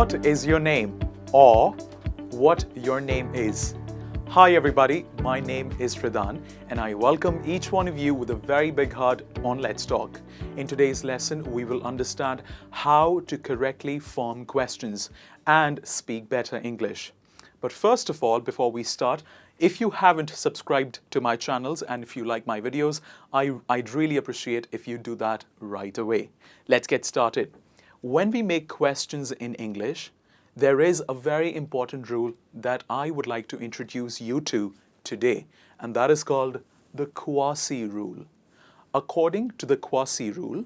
What is your name? Or what your name is. Hi everybody, my name is Hridhaa and I welcome each one of you with a very big heart on Let's Talk. In today's lesson, we will understand how to correctly form questions and speak better English. But first of all, before we start, if you haven't subscribed to my channels and if you like my videos, I'd really appreciate if you do that right away. Let's get started. When we make questions in English, there is a very important rule that I would like to introduce you to today, and that is called the QUASI Rule. According to the QUASI Rule,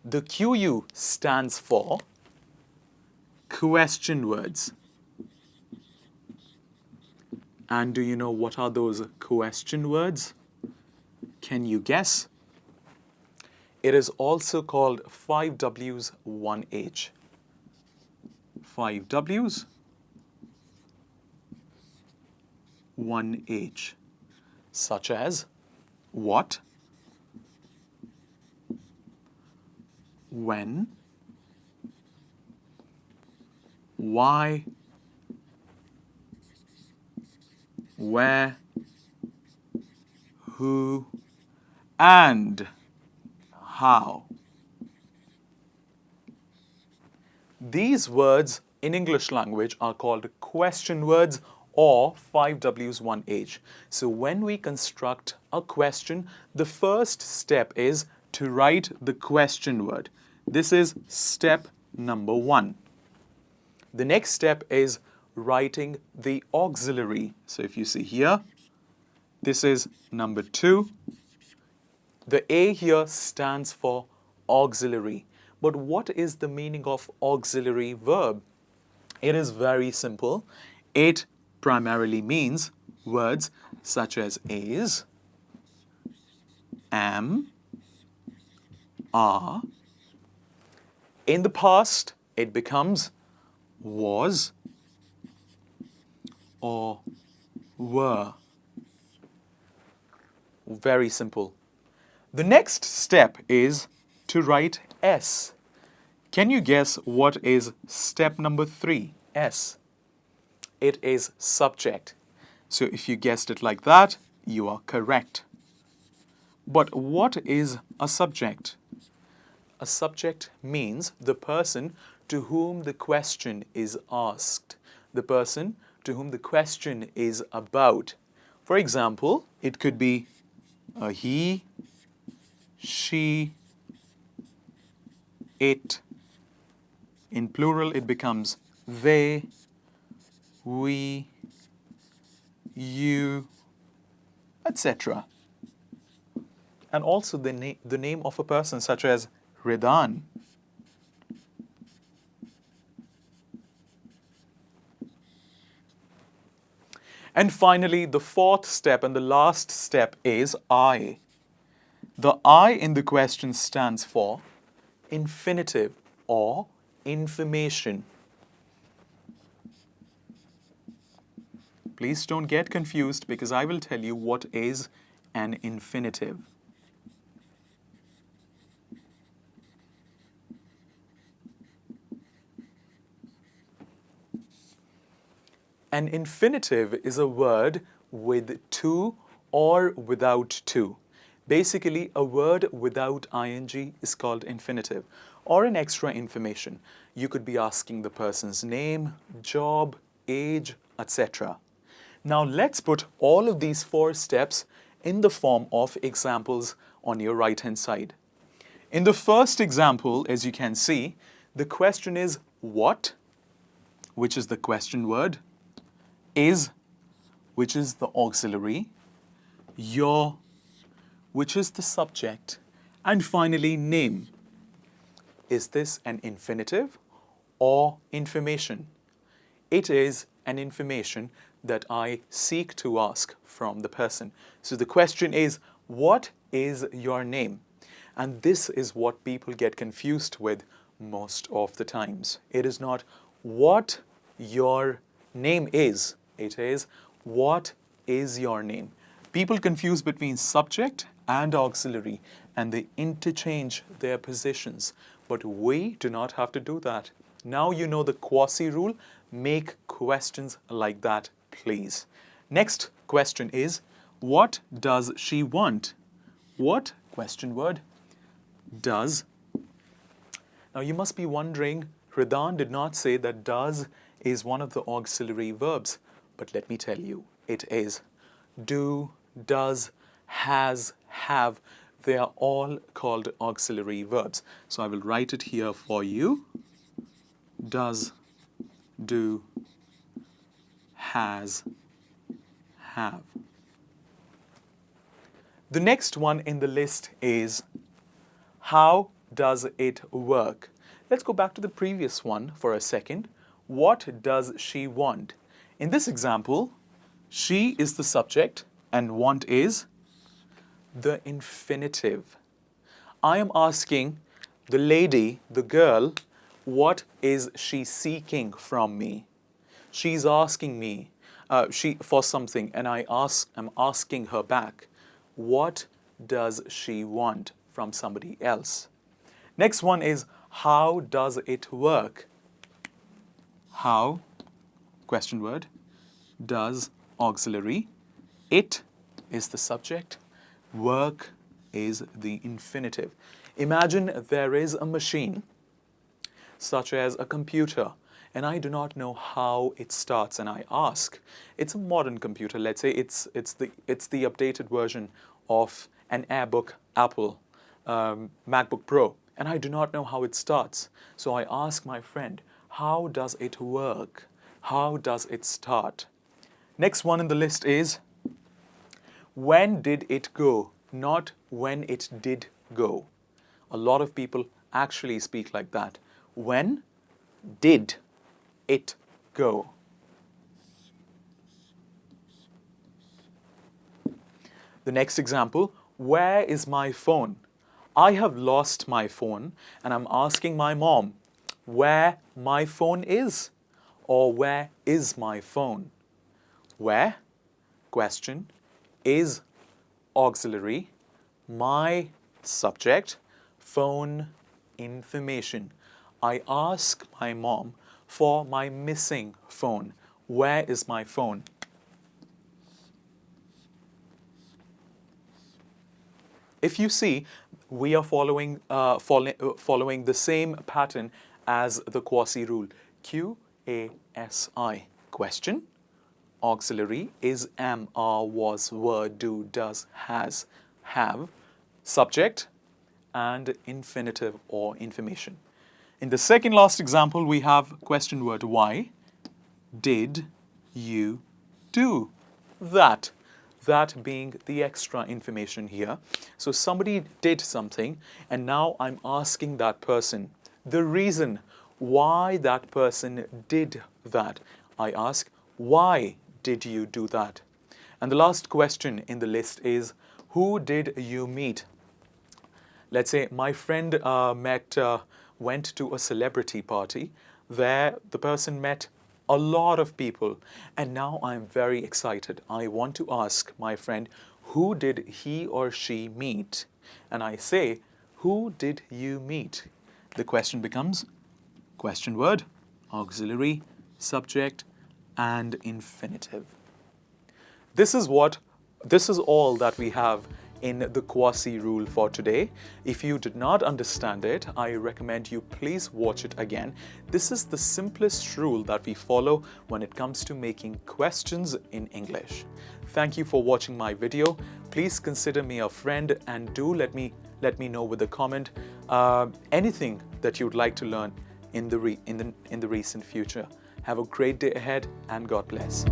the QU stands for question words. And do you know what are those question words? Can you guess? It is also called 5 W's, 1 H. 5 W's, 1 H. Such as what, when, why, where, who, and how. These words in English language are called question words or 5 W's, 1 H. So when we construct a question, the first step is to write the question word. This is step number 1. The next step is writing the auxiliary. So if you see here, this is number 2. The A here stands for auxiliary. But what is the meaning of auxiliary verb? It is very simple. It primarily means words such as is, am, are. In the past, it becomes was or were. Very simple. The next step is to write S. Can you guess what is step number 3? S. It is subject. So if you guessed it like that, you are correct. But what is a subject? A subject means the person to whom the question is asked, the person to whom the question is about. For example, it could be a he, she, it. In plural, it becomes they, we, you, etc. And also the name of a person such as Hridhaa. And finally, the fourth step and the last step is I. The I in the question stands for infinitive or information. Please don't get confused because I will tell you what is an infinitive. An infinitive is a word with to or without to. Basically, a word without ing is called infinitive or an extra information. You could be asking the person's name, job, age, etc. Now let's put all of these 4 steps in the form of examples on your right-hand side. In the first example, as you can see, the question is what, which is the question word, is, which is the auxiliary, your, which is the subject, and finally name. Is this an infinitive or information? It is an information that I seek to ask from the person. So the question is, what is your name? And this is what people get confused with most of the times. It is not what your name is. It is what is your name. People confuse between subject and auxiliary and they interchange their positions. but we do not have to do that. Now you know the QUASI rule. Make questions like that, please. Next question is, what does she want? What, question word, does. Now you must be wondering, Hridhaa did not say that does is one of the auxiliary verbs, but let me tell you, it is. Do, does, has, have, they are all called auxiliary verbs. So I will write it here for you. Does, do, has, have. The next one in the list is, how does it work? Let's go back to the previous one for a second. What does she want? In this example, she is the subject and want is the infinitive. I am asking the lady, the girl, what is she seeking from me? She's asking me for something, and I'm asking her back, what does she want from somebody else? Next one is, how does it work? How, question word, does auxiliary, it is the subject, work is the infinitive. Imagine there is a machine, such as a computer, and I do not know how it starts, and I ask. It's a modern computer. Let's say it's the updated version of an AirBook Apple MacBook Pro, and I do not know how it starts. So I ask my friend, how does it work? How does it start? Next one in the list is, when did it go? Not when it did go. A lot of people actually speak like that. When did it go? The next example, where is my phone? I have lost my phone and I'm asking my mom where my phone is, or where is my phone? Where, question, is auxiliary, my subject, phone, information. I ask my mom for my missing phone. Where is my phone? If you see, we are following the same pattern as the QUASI rule. QASI. Question, auxiliary is, am, are, was, were, do, does, has, have, subject, and infinitive or information. In the second last example, we have question word why. Did you do that? That being the extra information here. So somebody did something, and now I'm asking that person the reason why that person did that. I ask, why did you do that? And the last question in the list is, who did you meet? Let's say my friend went to a celebrity party. There, the person met a lot of people, and now I'm very excited. I want to ask my friend, who did he or she meet? And I say, who did you meet? The question becomes question word, auxiliary, subject, and infinitive. This is all that we have in the QUASI rule for today. If you did not understand it, I recommend you please watch it again. This is the simplest rule that we follow when it comes to making questions in English. Thank you for watching my video. Please consider me a friend and do let me know with a comment anything that you'd like to learn in the recent future. Have a great day ahead and God bless.